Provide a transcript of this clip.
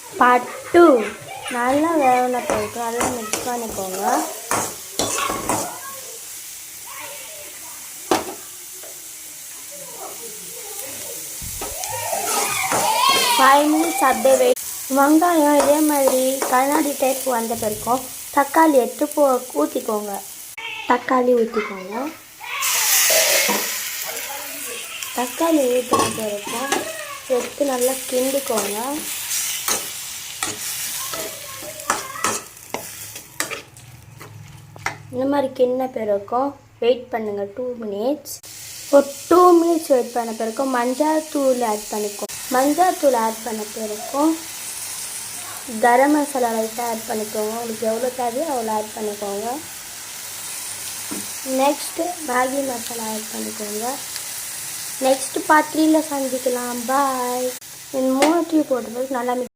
Part 2 நல்லா வேகன பிறகு நல்லா மிக்ஸ் பண்ணிக்கோங்க. 5 minutes அப்படியே வெயிட். வெங்காயம் இதே மாதிரி கண்ணாடி டைப் வந்த பிறக்கும் தக்காளி எடுத்து ஊற்றிக்கோங்க. தக்காளி ஊற்றின பிறக்கும் எடுத்து நல்லா கிண்டிக்கோங்க. இந்த மாதிரி கிண்டின பிறக்கும் வெயிட் பண்ணுங்கள் 2 minutes. ஒரு 2 minutes வெயிட் பண்ண பிறக்கும் மஞ்சள் தூள் ஆட் பண்ணிக்கோ. மஞ்சள் தூள் ஆட் பண்ண பிறக்கும் கரம் மசாலா லைட்டாக ஆட் பண்ணிக்கோங்க. உங்களுக்கு எவ்வளோ தேவையோ அவ்வளோ ஆட் பண்ணிக்கோங்க. நெக்ஸ்ட்டு மேகி மசாலா ஆட் பண்ணிக்கோங்க. நெக்ஸ்ட்டு பார்ட் 3ல் சந்திக்கலாம். பாய். இந்த 3 போட்ட பிறகு நல்லா